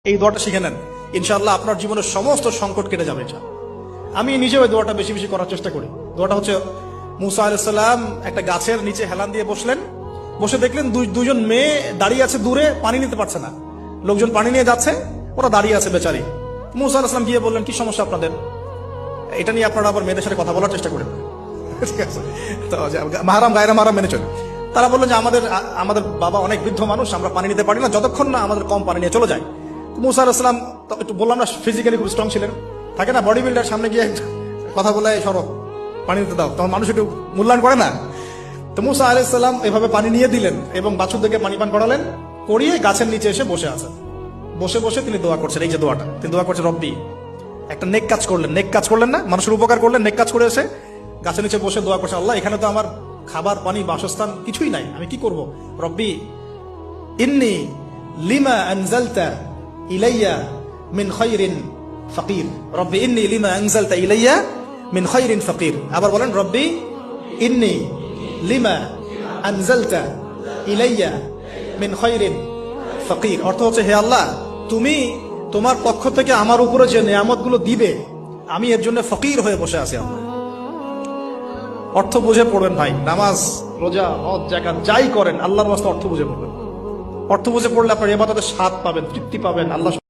এই দোয়াটা শিখে নেন, ইনশাআল্লাহ আপনার জীবনের সমস্ত সংকট কেটে যাবে। আমি নিজেও এই দোয়াটা বেশি বেশি করার চেষ্টা করি। দোয়াটা হচ্ছে, মুসা আলাইহিস সালাম একটা গাছের নিচে হেলান দিয়ে বসলেন, বসে দেখলেন দুজন মেয়ে দাঁড়িয়ে আছে দূরে, পানি নিতে পারছে না। লোকজন পানি নিয়ে যাচ্ছে, ওরা দাঁড়িয়ে আছে বেচারি। মুসা আলাইহিস সালাম গিয়ে বললেন, কি সমস্যা আপনাদের? এটা নিয়ে আপনারা আবার মেয়েদের সাথে কথা বলার চেষ্টা করেন, ঠিক আছে? তো মাহরাম গায়রা মাহরাম মেনে চলে। তারা বললেন যে আমাদের বাবা অনেক বৃদ্ধ মানুষ, আমরা পানি নিতে পারি না যতক্ষণ না আমাদের কম পানি নিয়ে চলে যায়। মুসা আলাইহিস সালাম একটু বললাম না, ফিজিক্যালি খুব স্ট্রং ছিলেন, থাকে না বডি বিল্ডার, সামনে গিয়ে কথা বলে সরো পানি দিতে দাও, তখন মানুষ একটু মূল্যায়ন করে না। তো মুসা আলাইহিস সালাম এভাবে পানি নিয়ে দিলেন এবং বাছুরদেরকে পানি পান করালেন, করিয়ে গাছের নিচে এসে বসে আছেন। বসে বসে তিনি দোয়া করছেন, এই যে দোয়াটা তিনি দোয়া করছেন, রব্বি, একটা নেক কাজ করলেন, নেক কাজ করলেন না, মানুষের উপকার করলেন, নেক কাজ করে এসে গাছের নিচে বসে দোয়া করছে, আল্লাহ এখানে তো আমার খাবার পানি বাসস্থান কিছুই নাই, আমি কি করব? রব্বি ইন্নী লিমা আনজালতা ইলাইয়া মিন খায়রিন ফাকির, রব্বি ইন্নী লিমা আনজালতা ইলাইয়া মিন খায়রিন ফাকির। আবার বলেন, রব্বি ইন্নী লিমা আনজালতা ইলাইয়া মিন খায়রিন ফাকির। অর্থ হচ্ছে, হে আল্লাহ, তুমি তোমার পক্ষ থেকে আমার উপরে যে নিয়ামতগুলো দিবে, আমি এর জন্য ফকির হয়ে বসে আছি। আল্লাহ অর্থ বুঝে পড়বেন ভাই, নামাজ রোজা হজ যাকাত যাই করেন আল্লাহর ওয়াস্তে অর্থ বুঝে পড়বেন। অর্থ বুঝে পড়লে আপনার ইবাদতের স্বাদ পাবেন, তৃপ্তি পাবেন, আল্লাহ